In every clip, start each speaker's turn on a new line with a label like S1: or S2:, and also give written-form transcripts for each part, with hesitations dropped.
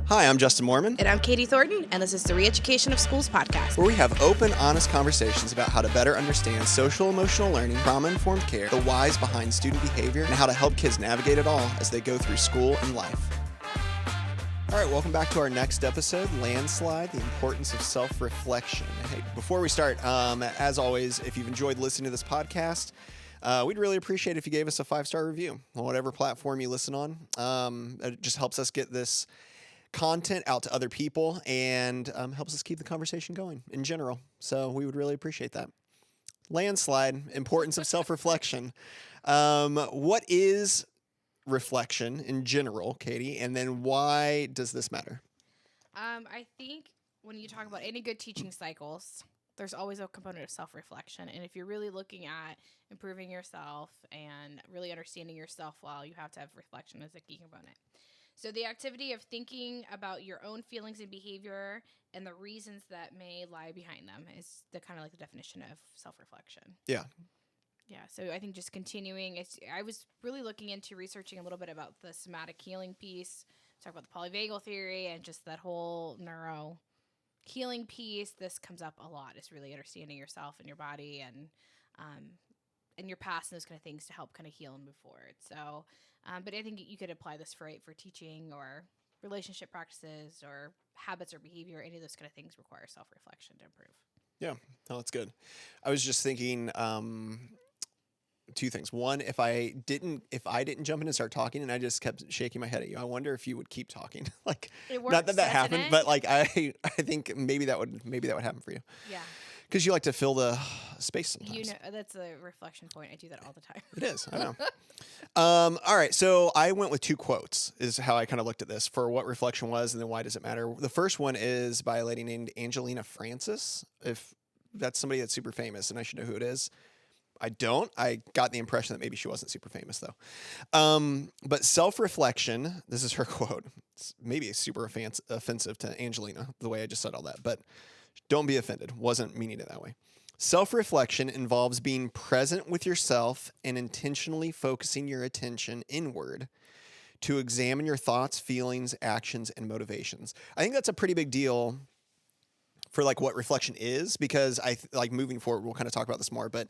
S1: Hi, I'm Justin Moorman.
S2: And I'm Katie Thornton, and this is the Re-Education of Schools podcast,
S1: where we have open, honest conversations about how to better understand social-emotional learning, trauma-informed care, the whys behind student behavior, and how to help kids navigate it all as they go through school and life. All right, welcome back to our next episode, Landslide, the importance of self-reflection. Hey, before we start, as always, if you've enjoyed listening to this podcast, we'd really appreciate if you gave us a 5-star review on whatever platform you listen on. It just helps us get this content out to other people and helps us keep the conversation going in general. So we would really appreciate that. Landslide, importance of self-reflection. What is reflection in general, Katie? And then why does this matter?
S2: I think when you talk about any good teaching cycles, there's always a component of self-reflection. And if you're really looking at improving yourself and really understanding yourself well, you have to have reflection as a key component. So the activity of thinking about your own feelings and behavior and the reasons that may lie behind them is the kind of like the definition of self-reflection.
S1: Yeah.
S2: Yeah. So I think just continuing, I was really looking into researching a little bit about the somatic healing piece, talk about the polyvagal theory and just that whole neuro healing piece. This comes up a lot. It's really understanding yourself and your body and your past and those kind of things to help kind of heal and move forward. So, but I think you could apply this for teaching or relationship practices or habits or behavior. Any of those kind of things require self-reflection to improve.
S1: Yeah, no, that's good. I was just thinking two things. One, if I didn't jump in and start talking and I just kept shaking my head at you, I wonder if you would keep talking. Like,
S2: it works,
S1: not that happened,
S2: it?
S1: but like I think maybe that would happen for you.
S2: Yeah.
S1: Because you like to fill the space sometimes.
S2: You know, that's a reflection point. I do that all the time.
S1: It is. I know. All right. So I went with 2 quotes is how I kind of looked at this for what reflection was and then why does it matter. The first one is by a lady named Angelina Francis. If that's somebody that's super famous and I should know who it is. I don't. I got the impression that maybe she wasn't super famous though. But self-reflection, this is her quote. It's maybe super offensive to Angelina, the way I just said all that, but don't be offended. Wasn't meaning it that way. Self-reflection involves being present with yourself and intentionally focusing your attention inward to examine your thoughts, feelings, actions, and motivations. I think that's a pretty big deal for like what reflection is, because like moving forward, we'll kind of talk about this more, but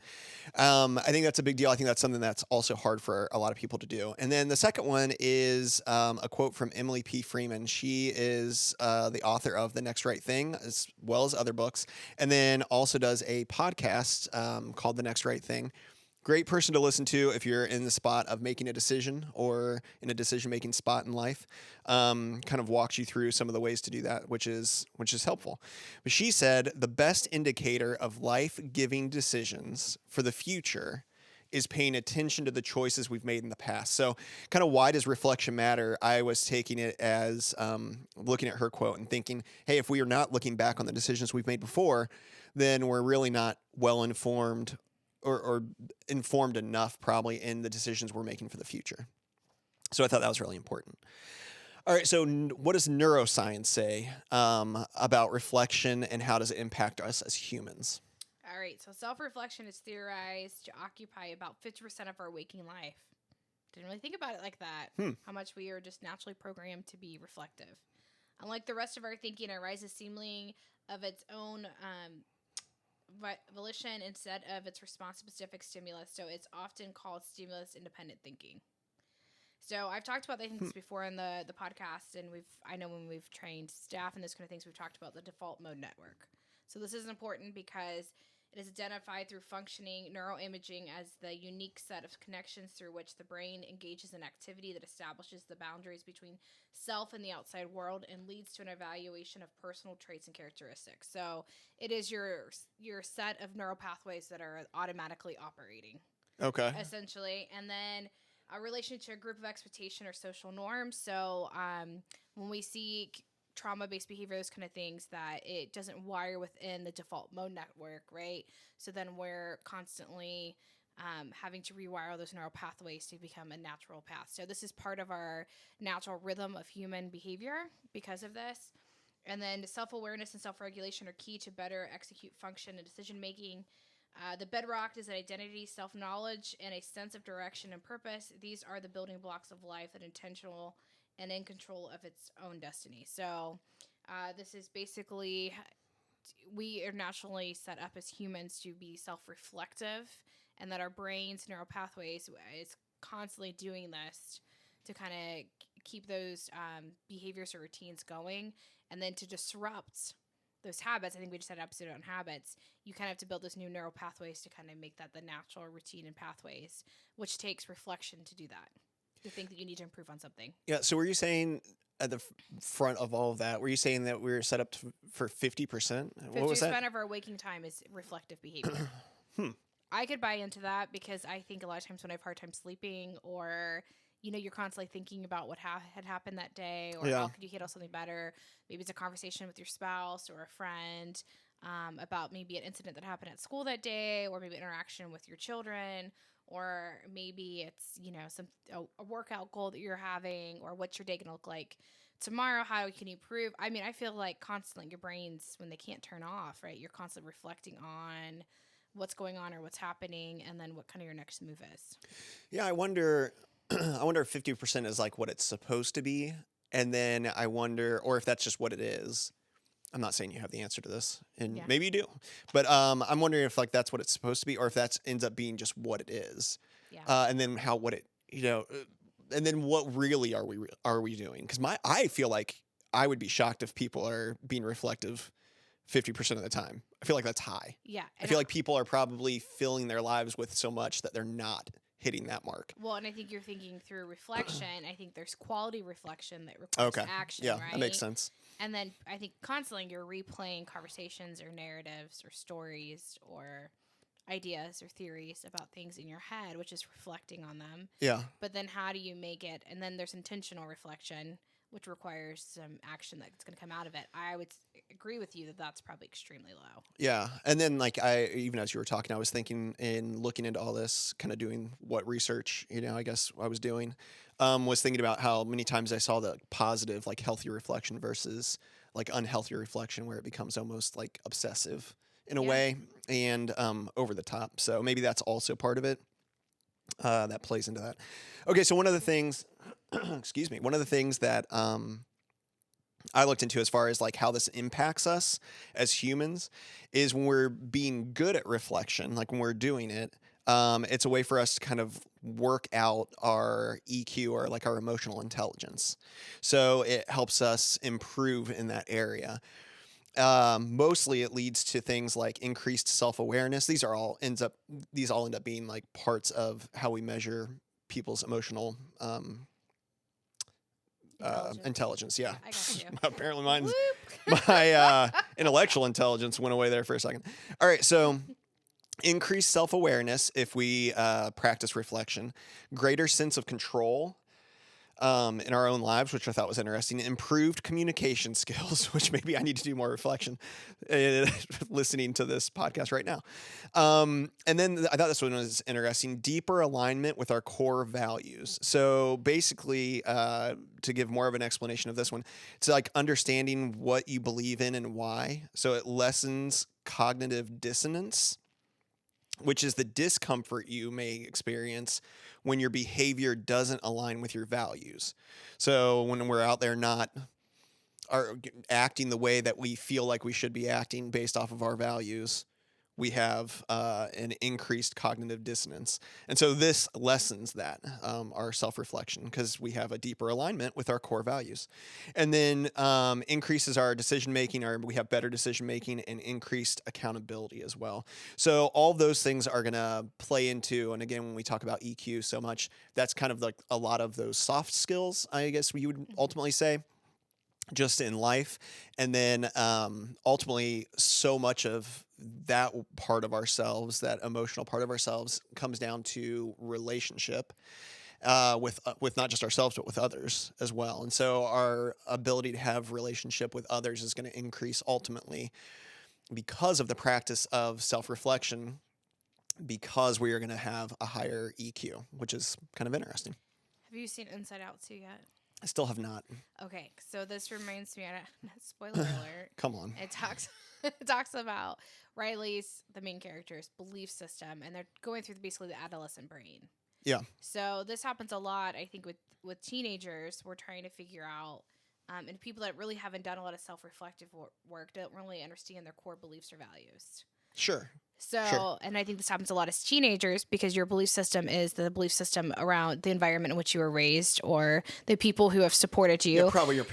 S1: I think that's a big deal. I think that's something that's also hard for a lot of people to do. And then the second one is a quote from Emily P. Freeman. She is the author of The Next Right Thing, as well as other books, and then also does a podcast called The Next Right Thing. Great person to listen to if you're in the spot of making a decision or in a decision-making spot in life. Kind of walks you through some of the ways to do that, which is helpful. But she said the best indicator of life-giving decisions for the future is paying attention to the choices we've made in the past. So kind of why does reflection matter? I was taking it as looking at her quote and thinking, hey, if we are not looking back on the decisions we've made before, then we're really not well-informed or informed enough probably in the decisions we're making for the future. So I thought that was really important. All right, so what does neuroscience say about reflection and how does it impact us as humans?
S2: All right, so self-reflection is theorized to occupy about 50% of our waking life. Didn't really think about it like that, how much we are just naturally programmed to be reflective. Unlike the rest of our thinking, it arises seemingly of its own volition instead of its response to specific stimulus. So it's often called stimulus-independent thinking. So I've talked about things before in the podcast, and I know when we've trained staff and those kind of things, we've talked about the default mode network. So this is important because it is identified through functioning neuroimaging as the unique set of connections through which the brain engages in activity that establishes the boundaries between self and the outside world and leads to an evaluation of personal traits and characteristics. So it is your set of neural pathways that are automatically operating.
S1: Okay.
S2: Essentially. And then a relation to a group of expectation or social norms. So when we see trauma-based behavior, those kind of things, that it doesn't wire within the default mode network, right? So then we're constantly having to rewire those neural pathways to become a natural path. So this is part of our natural rhythm of human behavior because of this. And then self-awareness and self-regulation are key to better execute function and decision-making. The bedrock is identity, self-knowledge, and a sense of direction and purpose. These are the building blocks of life that intentional and in control of its own destiny. So this is basically, we are naturally set up as humans to be self-reflective, and that our brain's neural pathways is constantly doing this to kind of keep those behaviors or routines going, and then to disrupt those habits. I think we just had an episode on habits. You kind of have to build those new neural pathways to kind of make that the natural routine and pathways, which takes reflection to do that. To think that you need to improve on something.
S1: Yeah. So were you saying at the front of all of that, were you saying that we were set up for 50%? What was that?
S2: 50% of our waking time is reflective behavior. I could buy into that because I think a lot of times when I have a hard time sleeping, or you're constantly thinking about what had happened that day, or how could you handle something better. Maybe it's a conversation with your spouse or a friend about maybe an incident that happened at school that day, or maybe interaction with your children, or maybe it's a workout goal that you're having, or what's your day gonna look like tomorrow, how can you improve. I mean, I feel like constantly your brains, when they can't turn off, right, you're constantly reflecting on what's going on or what's happening, and then what kind of your next move is.
S1: Yeah, I wonder if 50% is like what it's supposed to be, and then I wonder, or if that's just what it is. I'm not saying you have the answer to this, and maybe you do, but I'm wondering if like that's what it's supposed to be, or if that ends up being just what it is, and then and then what really are we doing? Because I feel like I would be shocked if people are being reflective 50% of the time. I feel like that's high.
S2: Yeah,
S1: I feel like people are probably filling their lives with so much that they're not hitting that mark.
S2: Well, and I think you're thinking through reflection. I think there's quality reflection that requires action, right?
S1: That makes sense.
S2: And then I think constantly you're replaying conversations or narratives or stories or ideas or theories about things in your head, which is reflecting on them.
S1: Yeah.
S2: But then how do you make it? And then there's intentional reflection, which requires some action that's going to come out of it. I would agree with you that that's probably extremely low.
S1: Yeah. And then even as you were talking, I was thinking in looking into all this, kind of doing what research, I guess I was doing, was thinking about how many times I saw the positive, like healthy reflection versus like unhealthy reflection, where it becomes almost like obsessive in a way and over the top. So maybe that's also part of it. That plays into that. Okay. So one of the things, one of the things that I looked into as far as like how this impacts us as humans is when we're being good at reflection, like when we're doing it, it's a way for us to kind of work out our EQ, or like our emotional intelligence. So it helps us improve in that area. Mostly it leads to things like increased self-awareness. These all end up being like parts of how we measure people's emotional intelligence. Yeah.
S2: I got you.
S1: Apparently my intellectual intelligence went away there for a second. All right. So increased self-awareness if we practice reflection, greater sense of control in our own lives, which I thought was interesting, improved communication skills, which maybe I need to do more reflection listening to this podcast right now. And then I thought this one was interesting, deeper alignment with our core values. So basically, to give more of an explanation of this one, it's like understanding what you believe in and why. So it lessens cognitive dissonance, which is the discomfort you may experience when your behavior doesn't align with your values. So when we're out there not acting the way that we feel like we should be acting based off of our values, we have an increased cognitive dissonance. And so this lessens that, our self-reflection, because we have a deeper alignment with our core values. And then increases our decision-making, or we have better decision-making and increased accountability as well. So all those things are going to play into, and again, when we talk about EQ so much, that's kind of like a lot of those soft skills, I guess we would ultimately say, just in life. And then ultimately so much of that part of ourselves, that emotional part of ourselves, comes down to relationship with not just ourselves, but with others as well. And so our ability to have relationship with others is going to increase ultimately because of the practice of self-reflection, because we are going to have a higher EQ, which is kind of interesting.
S2: Have you seen Inside Out 2 yet?
S1: I still have not.
S2: Okay, so this reminds me of, spoiler alert.
S1: Come on.
S2: It talks about Riley's, the main character's, belief system, and they're going through basically the adolescent brain.
S1: Yeah.
S2: So this happens a lot, I think, with teenagers. We're trying to figure out, and people that really haven't done a lot of self-reflective work don't really understand their core beliefs or values.
S1: Sure.
S2: So, and I think this happens a lot as teenagers because your belief system is the belief system around the environment in which you were raised or the people who have supported you.
S1: Yeah, probably your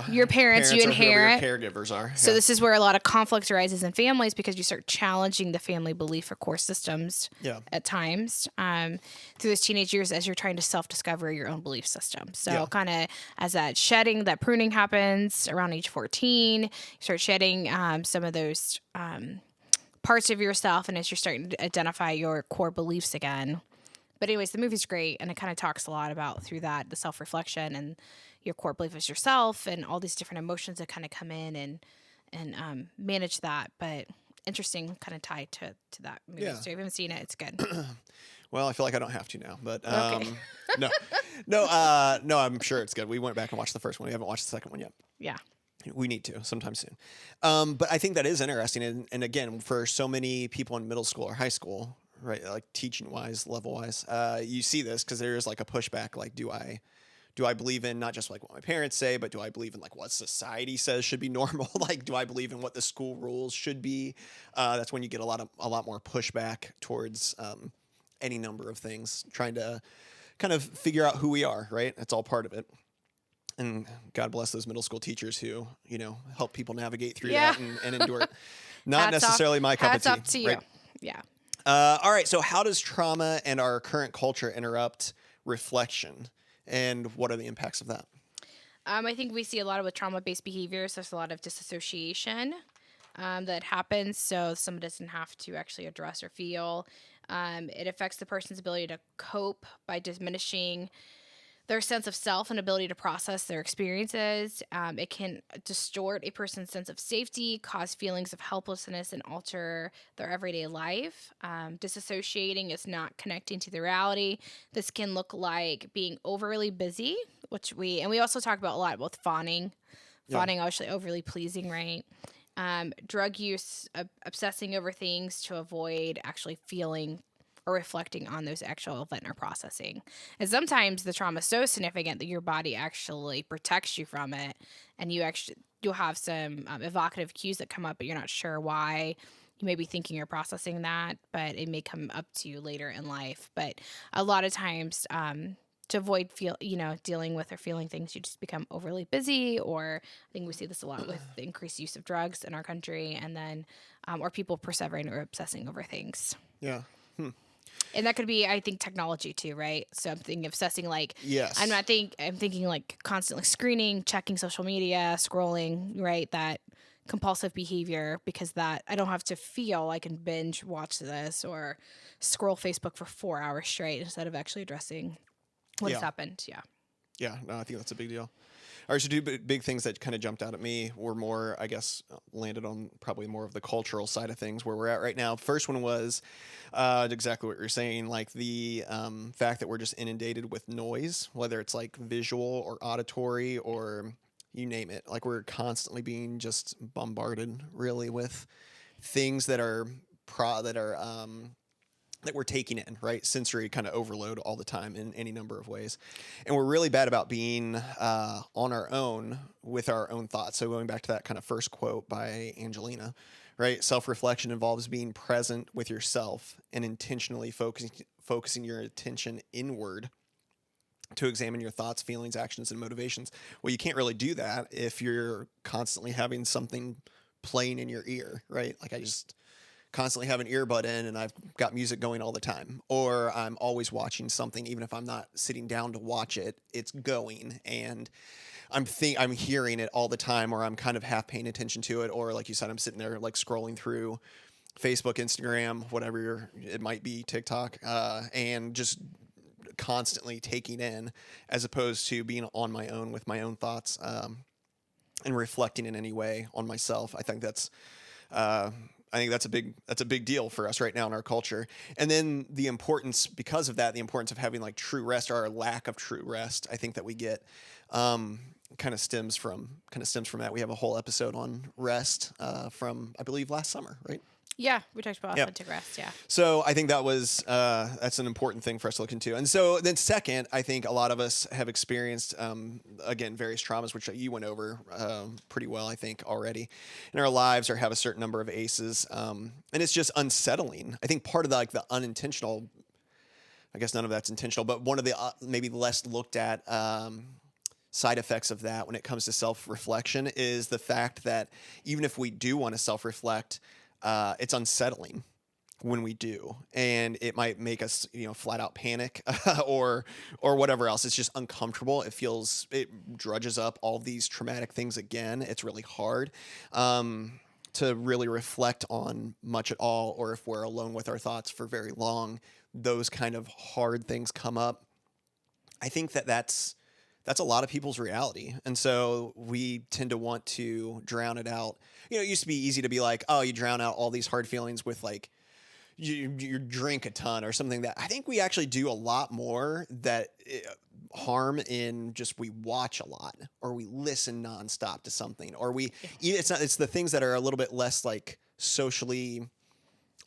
S2: your parents you
S1: or
S2: inherit.
S1: Your caregivers are.
S2: So this is where a lot of conflict arises in families because you start challenging the family belief or core systems at times through those teenage years as you're trying to self-discover your own belief system. So kind of as that shedding, that pruning happens around age 14, you start shedding some of those parts of yourself, and as you're starting to identify your core beliefs again. But anyways, the movie's great, and it kind of talks a lot about through that the self-reflection and your core belief as yourself, and all these different emotions that kind of come in and manage that. But interesting, kind of tied to that movie. So if you haven't seen it, it's good.
S1: Well, I feel like I don't have to now, but
S2: Okay.
S1: no, I'm sure it's good. We went back and watched the first one. We haven't watched the second one yet.
S2: Yeah.
S1: We need to sometime soon. But I think that is interesting. And again, for so many people in middle school or high school, right, like teaching wise, level wise, you see this because there's like a pushback. Like, do I believe in not just like what my parents say, but do I believe in like what society says should be normal? Like, do I believe in what the school rules should be? That's when you get a lot more pushback towards any number of things, trying to kind of figure out who we are, right? That's all part of it. And God bless those middle school teachers who, help people navigate through that and endure it. Not necessarily my cup of tea.
S2: Hats off to you.
S1: Right?
S2: Yeah.
S1: All right. So how does trauma and our current culture interrupt reflection? And what are the impacts of that?
S2: I think we see a lot of with trauma-based behaviors. There's a lot of disassociation that happens, so someone doesn't have to actually address or feel. It affects the person's ability to cope by diminishing their sense of self and ability to process their experiences. It can distort a person's sense of safety, cause feelings of helplessness, and alter their everyday life. Disassociating is not connecting to the reality. This can look like being overly busy, we also talk about a lot about fawning. Fawning, actually overly pleasing, right? Drug use, obsessing over things to avoid actually feeling or reflecting on those actual event or processing. And sometimes the trauma is so significant that your body actually protects you from it, and you'll have some evocative cues that come up, but you're not sure why. You may be thinking you're processing that, but it may come up to you later in life. But a lot of times, to avoid dealing with or feeling things, you just become overly busy, or I think we see this a lot with the increased use of drugs in our country, and then or people persevering or obsessing over things.
S1: Yeah.
S2: And that could be, I think, technology too, right? So I'm thinking obsessing, like,
S1: Yes.
S2: I'm thinking like constantly screening, checking social media, scrolling, right? That compulsive behavior, because that I don't have to feel I can binge watch this or scroll Facebook for 4 hours straight instead of actually addressing what has happened. Yeah.
S1: Yeah. No, I think that's a big deal. All right, so two big things that kind of jumped out at me were more, I guess, landed on probably more of the cultural side of things where we're at right now. First one was exactly what you're saying, like the fact that we're just inundated with noise, whether it's like visual or auditory or you name it. Like we're constantly being just bombarded really with things that are that we're taking in, right? Sensory kind of overload all the time in any number of ways. And we're really bad about being on our own with our own thoughts. So going back to that kind of first quote by Angelina, right? Self-reflection involves being present with yourself and intentionally focusing your attention inward to examine your thoughts, feelings, actions, and motivations. Well, you can't really do that if you're constantly having something playing in your ear, right? Like I just constantly have an earbud in and I've got music going all the time, or I'm always watching something, even if I'm not sitting down to watch it, it's going and I'm hearing it all the time, or I'm kind of half paying attention to it. Or like you said, I'm sitting there like scrolling through Facebook, Instagram, whatever it might be, TikTok, and just constantly taking in, as opposed to being on my own with my own thoughts, and reflecting in any way on myself. I think that's a big deal for us right now in our culture. And then the importance, because of that, the importance of having like true rest, or our lack of true rest, I think that we get, kind of stems from that. We have a whole episode on rest, from, I believe, last summer, right?
S2: Yeah, we talked about
S1: Yep.
S2: authentic rest. Yeah.
S1: So I think that's an important thing for us to look into. And so then second, I think a lot of us have experienced, again, various traumas, which you went over pretty well, I think, already in our lives, or have a certain number of ACEs. And it's just unsettling. I think part of the unintentional, I guess none of that's intentional, but one of the maybe less looked at side effects of that when it comes to self-reflection is the fact that even if we do want to self-reflect, it's unsettling when we do, and it might make us, flat out panic or whatever else. It's just uncomfortable. It drudges up all these traumatic things again. It's really hard to really reflect on much at all, or if we're alone with our thoughts for very long, those kind of hard things come up. I think that's a lot of people's reality. And so we tend to want to drown it out. It used to be easy to be like, oh, you drown out all these hard feelings with like, you drink a ton or something. That I think we actually do a lot more that harm in we watch a lot, or we listen nonstop to something, or it's the things that are a little bit less like socially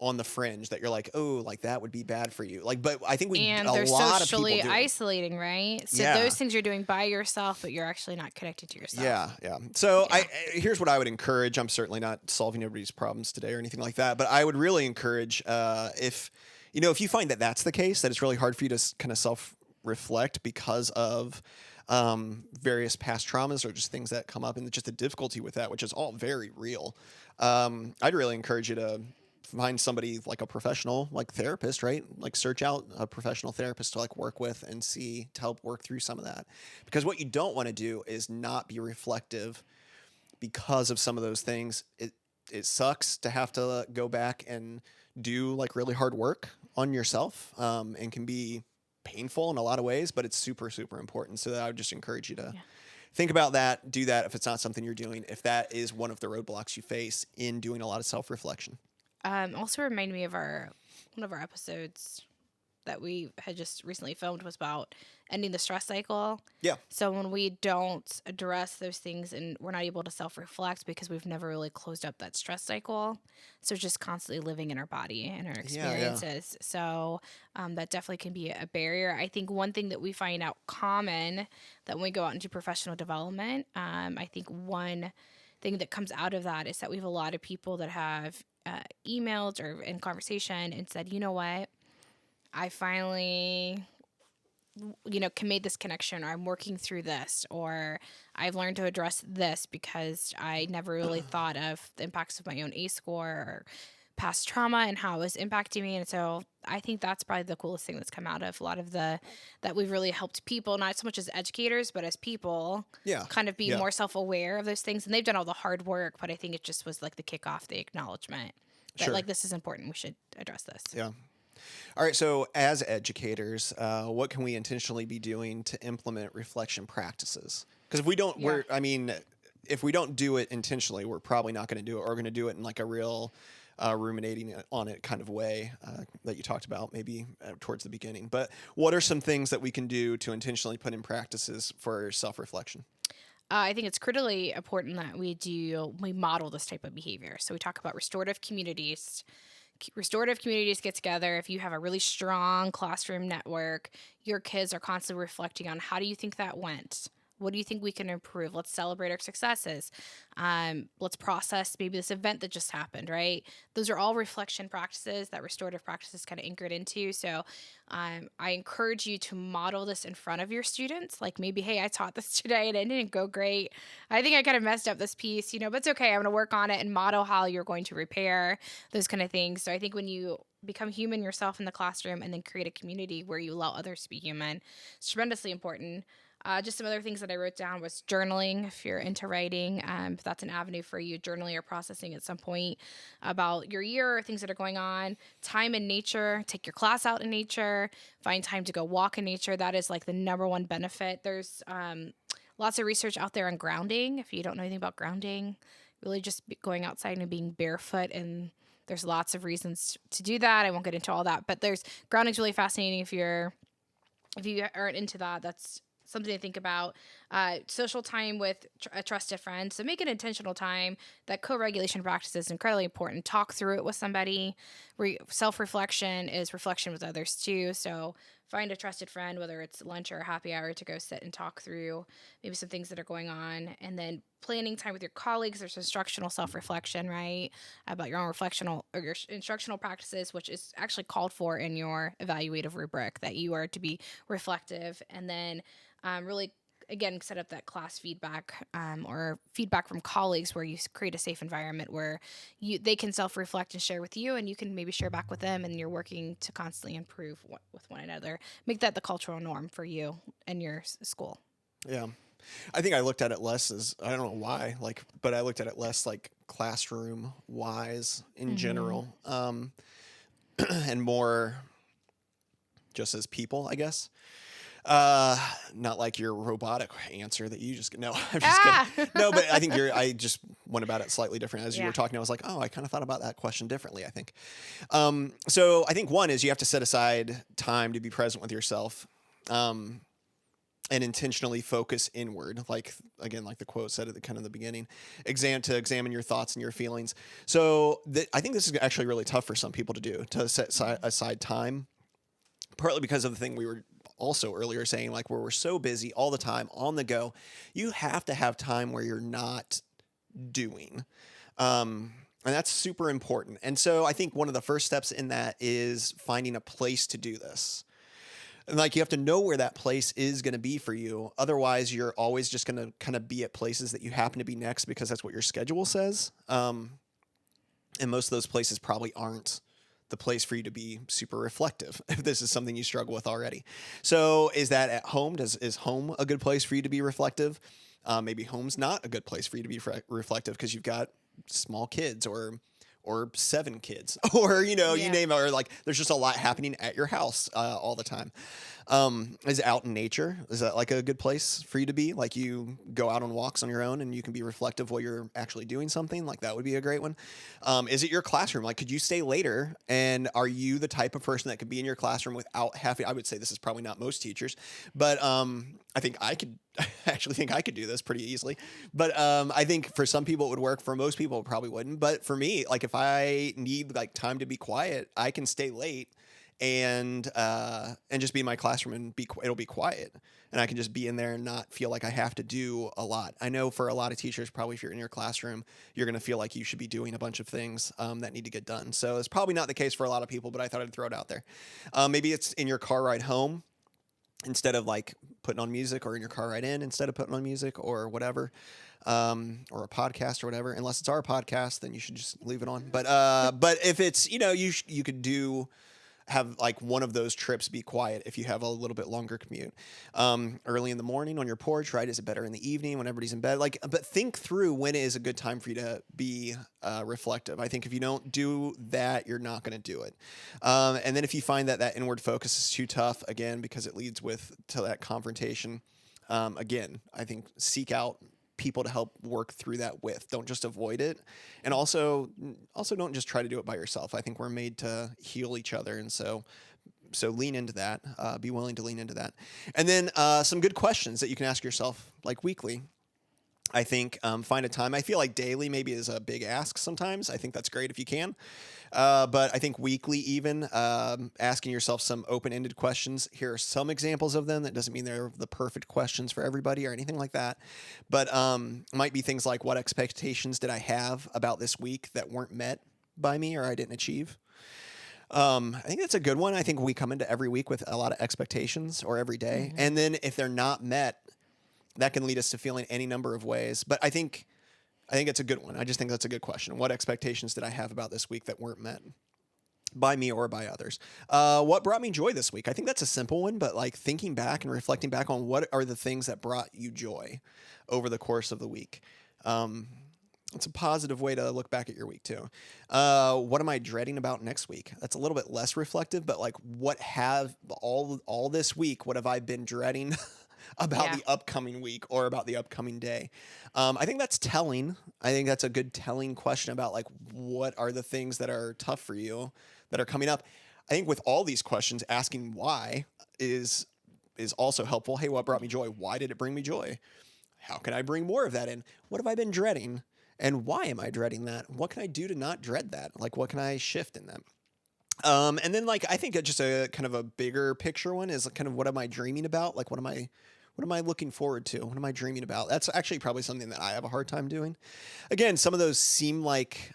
S1: on the fringe that you're like, oh, like that would be bad for you. Like, but I think
S2: and
S1: a
S2: they're
S1: lot of
S2: socially
S1: people do.
S2: isolating, right? So those things you're doing by yourself, but you're actually not connected to yourself.
S1: Yeah. So here's what I would encourage. I'm certainly not solving everybody's problems today or anything like that, but I would really encourage if you find that that's the case, that it's really hard for you to kind of self-reflect because of various past traumas or just things that come up, and just the difficulty with that, which is all very real. I'd really encourage you to find somebody like a professional, like therapist, right? Like search out a professional therapist to like work with and to help work through some of that. Because what you don't want to do is not be reflective because of some of those things. It sucks to have to go back and do like really hard work on yourself, and can be painful in a lot of ways, but it's super, super important. So I would just encourage you to think about that, do that if it's not something you're doing, if that is one of the roadblocks you face in doing a lot of self-reflection.
S2: Also remind me of one of our episodes that we had just recently filmed was about ending the stress cycle.
S1: Yeah.
S2: So when we don't address those things and we're not able to self-reflect because we've never really closed up that stress cycle, so it's just constantly living in our body and our experiences. Yeah. So that definitely can be a barrier. I think one thing that we find out common that when we go out into professional development, I think one thing that comes out of that is that we have a lot of people that have emailed or in conversation and said, you know what, I finally, made this connection, or I'm working through this, or I've learned to address this because I never really thought of the impacts of my own ACE score or past trauma and how it was impacting me. And so I think that's probably the coolest thing that's come out of a lot of that we've really helped people, not so much as educators, but as people, kind of be more self-aware of those things. And they've done all the hard work, but I think it just was like the kickoff, the acknowledgement that like, this is important. We should address this.
S1: Yeah. All right. So as educators, what can we intentionally be doing to implement reflection practices? Because if we don't, if we don't do it intentionally, we're probably not going to do it, or going to do it in like a real ruminating on it kind of way that you talked about maybe towards the beginning. But what are some things that we can do to intentionally put in practices for self-reflection?
S2: I think it's critically important that we model this type of behavior. So we talk about restorative communities. Restorative communities get together. If you have a really strong classroom network, your kids are constantly reflecting on, how do you think that went? What do you think we can improve? Let's celebrate our successes. Let's process maybe this event that just happened, right? Those are all reflection practices that restorative practices kind of anchored into. So I encourage you to model this in front of your students. Like maybe, hey, I taught this today and it didn't go great. I think I kind of messed up this piece, but it's okay. I'm going to work on it and model how you're going to repair those kind of things. So I think when you become human yourself in the classroom and then create a community where you allow others to be human, it's tremendously important. Just some other things that I wrote down was journaling. If you're into writing, if that's an avenue for you, journaling or processing at some point about your year or things that are going on. Time in nature, take your class out in nature, find time to go walk in nature. That is like the number one benefit. There's lots of research out there on grounding. If you don't know anything about grounding, really just going outside and being barefoot, and there's lots of reasons to do that. I won't get into all that, but grounding's really fascinating. If you aren't into that, that's something to think about. Social time with a trusted friend. So make an intentional time. That co-regulation practice is incredibly important. Talk through it with somebody. Self-reflection is reflection with others too. So find a trusted friend, whether it's lunch or a happy hour, to go sit and talk through maybe some things that are going on. And then planning time with your colleagues. There's instructional self-reflection, right? About your own reflectional or your instructional practices, which is actually called for in your evaluative rubric, that you are to be reflective. And then really, again, set up that class feedback or feedback from colleagues, where you create a safe environment where they can self-reflect and share with you, and you can maybe share back with them, and you're working to constantly improve with one another. Make that the cultural norm for you and your school.
S1: Yeah. I think I looked at it less as, I don't know why, but I looked at it less like classroom wise in general, and more just as people, I guess. Not like your robotic answer that you just, no, I'm just kidding. No, but I think I just went about it slightly different as you were talking. I was like, oh, I kind of thought about that question differently, I think. So I think one is you have to set aside time to be present with yourself. And intentionally focus inward, like the quote said at the beginning, examine your thoughts and your feelings. So I think this is actually really tough for some people to do, to set aside time, partly because of the thing we were also earlier saying, like, where we're so busy all the time on the go. You have to have time where you're not doing. And that's super important. And so I think one of the first steps in that is finding a place to do this. And like, you have to know where that place is going to be for you. Otherwise, you're always just going to kind of be at places that you happen to be next because that's what your schedule says. And most of those places probably aren't the place for you to be super reflective, if this is something you struggle with already. So is that at home? Is home a good place for you to be reflective? Maybe home's not a good place for you to be reflective because you've got small kids or 7 kids, or, you name it, or like there's just a lot happening at your house all the time. Is out in nature? Is that like a good place for you to be? Like, you go out on walks on your own and you can be reflective while you're actually doing something. Like, that would be a great one. Is it your classroom? Like, could you stay later? And are you the type of person that could be in your classroom without having, I would say this is probably not most teachers, but I think I actually think I could do this pretty easily. But I think for some people it would work. For most people it probably wouldn't. But for me, like, if I need like time to be quiet, I can stay late and just be in my classroom and it'll be quiet, and I can just be in there and not feel like I have to do a lot. I know for a lot of teachers, probably if you're in your classroom, you're going to feel like you should be doing a bunch of things that need to get done. So it's probably not the case for a lot of people, but I thought I'd throw it out there. Maybe it's in your car ride home, instead of like putting on music, or in your car ride in instead of putting on music or whatever, or a podcast or whatever. Unless it's our podcast, then you should just leave it on. But if it's, you could have like one of those trips be quiet if you have a little bit longer commute. Early in the morning on your porch, right? Is it better in the evening when everybody's in bed? Like, but think through when is a good time for you to be reflective. I think if you don't do that, you're not going to do it. And then if you find that inward focus is too tough, again, because it leads to that confrontation, again, I think seek out people to help work through that with. Don't just avoid it. And also don't just try to do it by yourself. I think we're made to heal each other. And so lean into that, be willing to lean into that. And then some good questions that you can ask yourself, like weekly. I think find a time. I feel like daily maybe is a big ask sometimes. I think that's great if you can. But I think weekly, even asking yourself some open-ended questions. Here are some examples of them. That doesn't mean they're the perfect questions for everybody or anything like that. But might be things like, what expectations did I have about this week that weren't met by me or I didn't achieve? I think that's a good one. I think we come into every week with a lot of expectations, or every day. And then if they're not met, that can lead us to feeling any number of ways. But I think it's a good one. I just think that's a good question. What expectations did I have about this week that weren't met by me or by others? What brought me joy this week? I think that's a simple one, but like thinking back and reflecting back on what are the things that brought you joy over the course of the week. It's a positive way to look back at your week too. What am I dreading about next week? That's a little bit less reflective, but like, what have all this week, what have I been dreading about the upcoming week or about the upcoming day? I think that's telling. I think that's a good telling question about like, what are the things that are tough for you that are coming up? I think with all these questions, asking why is is also helpful. Hey, what brought me joy? Why did it bring me joy? How can I bring more of that in? What have I been dreading? And why am I dreading that? What can I do to not dread that? Like, what can I shift in that? And then like, I think just a kind of a bigger picture one is kind of what am I dreaming about? Like, what am I looking forward to? What am I dreaming about? That's actually probably something that I have a hard time doing. Again, some of those seem like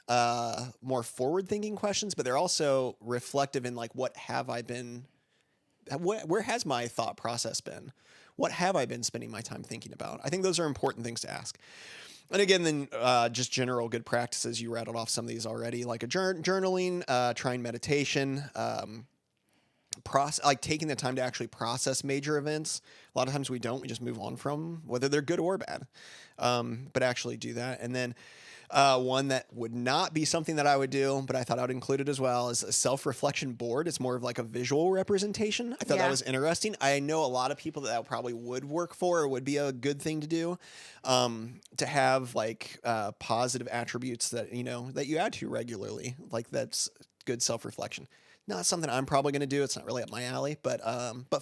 S1: more forward-thinking questions, but they're also reflective in like, what have I been? Where has my thought process been? What have I been spending my time thinking about? I think those are important things to ask. And again, then just general good practices. You rattled off some of these already, like a journaling, trying meditation, like taking the time to actually process major events. A lot of times we don't. We just move on from whether they're good or bad. But actually do that. And then one that would not be something that I would do, but I thought I would include it as well, is a self-reflection board. It's more of like a visual representation. I thought that was interesting. I know a lot of people that probably would work for or would be a good thing to do, to have like positive attributes that, that you add to regularly. Like that's good self-reflection. Not something I'm probably going to do. It's not really up my alley, but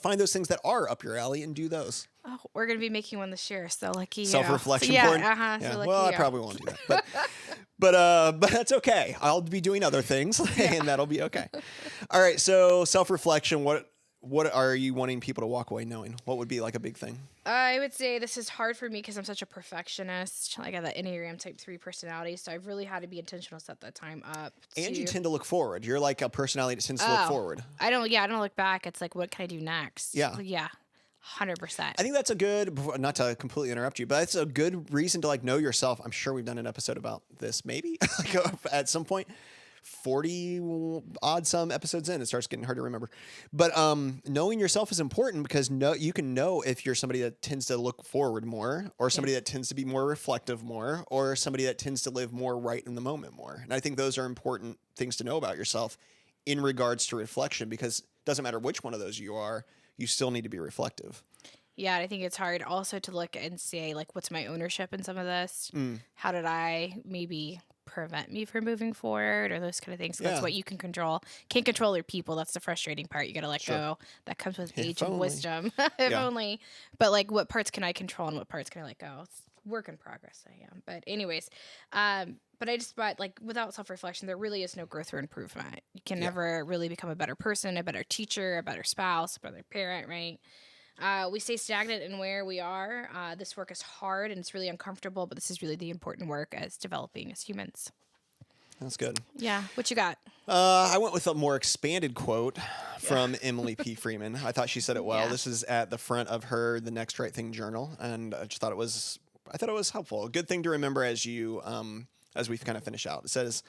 S1: find those things that are up your alley and do those.
S2: Oh, we're going to be making one this year, so lucky you.
S1: Self-reflection
S2: So,
S1: board?
S2: Yeah,
S1: Yeah.
S2: so lucky
S1: Well, I
S2: you.
S1: probably won't do that. But that's okay. I'll be doing other things, and that'll be okay. All right, so self-reflection, what are you wanting people to walk away knowing? What would be like a big thing?
S2: I would say this is hard for me because I'm such a perfectionist. I got that Enneagram type 3 personality, so I've really had to be intentional to set that time up.
S1: And you tend to look forward. You're like a personality that tends to look forward.
S2: I don't look back. It's like, what can I do next?
S1: Yeah.
S2: Yeah. 100%.
S1: I think that's a good, not to completely interrupt you, but that's a good reason to like know yourself. I'm sure we've done an episode about this, maybe at some point. 40 odd some episodes in, it starts getting hard to remember. But knowing yourself is important because you can know if you're somebody that tends to look forward more, or somebody that tends to be more reflective more, or somebody that tends to live more right in the moment more. And I think those are important things to know about yourself in regards to reflection, because it doesn't matter which one of those you are, you still need to be reflective.
S2: Yeah, I think it's hard also to look and say, like, what's my ownership in some of this? How did I maybe prevent me from moving forward, or those kind of things? That's what you can control. Can't control your people. That's the frustrating part. You got to let go. That comes with age and wisdom. If only. But like, what parts can I control and what parts can I let go? It's work in progress. I am. But anyways, but I just thought, like, without self-reflection, there really is no growth or improvement. You can never really become a better person, a better teacher, a better spouse, a better parent, right? We stay stagnant in where we are. This work is hard and it's really uncomfortable, but this is really the important work as developing as humans.
S1: That's good.
S2: Yeah. What you got?
S1: I went with a more expanded quote from Emily P. Freeman. I thought she said it well.
S2: Yeah.
S1: This is at the front of her The Next Right Thing journal, and I thought it was helpful. A good thing to remember as we kind of finish out. It says,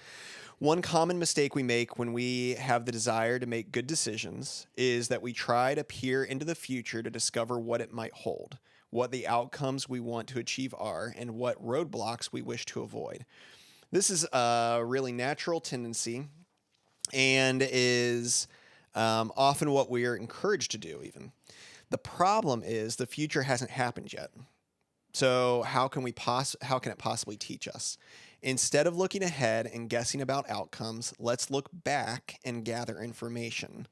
S1: one common mistake we make when we have the desire to make good decisions is that we try to peer into the future to discover what it might hold, what the outcomes we want to achieve are, and what roadblocks we wish to avoid. This is a really natural tendency and is often what we are encouraged to do even. The problem is the future hasn't happened yet. So how can it possibly teach us? Instead of looking ahead and guessing about outcomes, let's look back and gather information.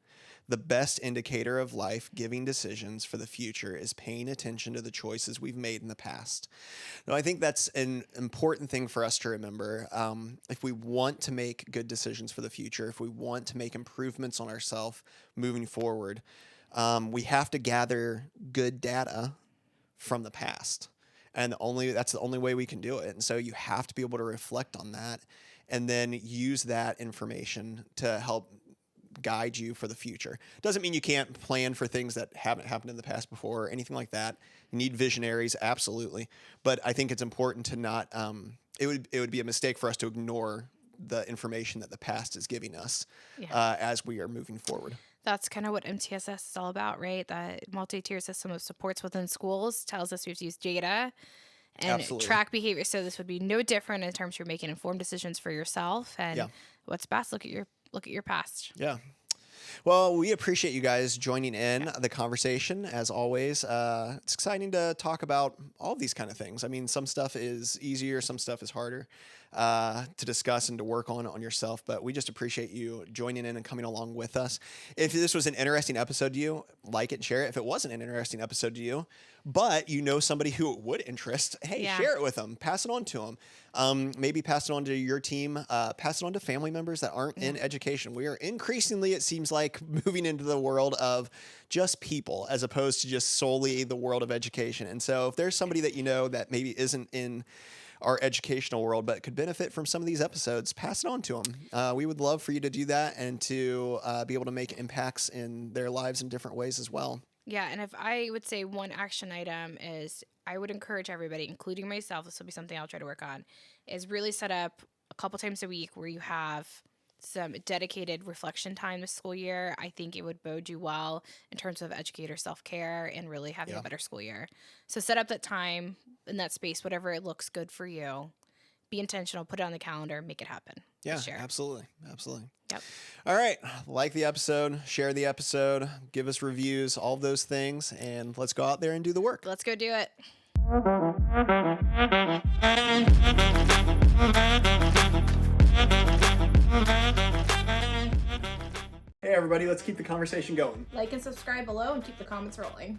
S1: The best indicator of life-giving decisions for the future is paying attention to the choices we've made in the past. Now, I think that's an important thing for us to remember. If we want to make good decisions for the future, if we want to make improvements on ourselves moving forward, we have to gather good data from the past. And that's the only way we can do it. And so you have to be able to reflect on that and then use that information to help guide you for the future. Doesn't mean you can't plan for things that haven't happened in the past before or anything like that. You need visionaries, absolutely. But I think it's important to not, it would be a mistake for us to ignore the information that the past is giving us as we are moving forward.
S2: That's kind of what MTSS is all about, right? That multi-tier system of supports within schools tells us we have to use data and track behavior. So this would be no different in terms of making informed decisions for yourself and what's best. Look at your past.
S1: Yeah. Well, we appreciate you guys joining in the conversation as always. It's exciting to talk about all of these kind of things. I mean, some stuff is easier, some stuff is harder to discuss and to work on yourself, but we just appreciate you joining in and coming along with us. If this was an interesting episode to you, like it and share it. If it wasn't an interesting episode to you, but you know somebody who it would interest, hey, share it with them, pass it on to them. Maybe pass it on to your team, pass it on to family members that aren't in education. We are increasingly, it seems like, moving into the world of just people as opposed to just solely the world of education. And so if there's somebody that you know that maybe isn't in our educational world but could benefit from some of these episodes, pass it on to them. We would love for you to do that and to be able to make impacts in their lives in different ways as well.
S2: Yeah, and if I would say one action item is I would encourage everybody, including myself, this will be something I'll try to work on, is really set up a couple times a week where you have some dedicated reflection time this school year. I think it would bode you well in terms of educator self-care and really having a better school year. So set up that time in that space, whatever it looks good for you. Be intentional, put it on the calendar, make it happen.
S1: Yeah, absolutely. Absolutely.
S2: Yep.
S1: All right. Like the episode, share the episode, give us reviews, all of those things, and let's go out there and do the work.
S2: Let's go do it.
S1: Hey, everybody, let's keep the conversation going.
S2: Like and subscribe below and keep the comments rolling.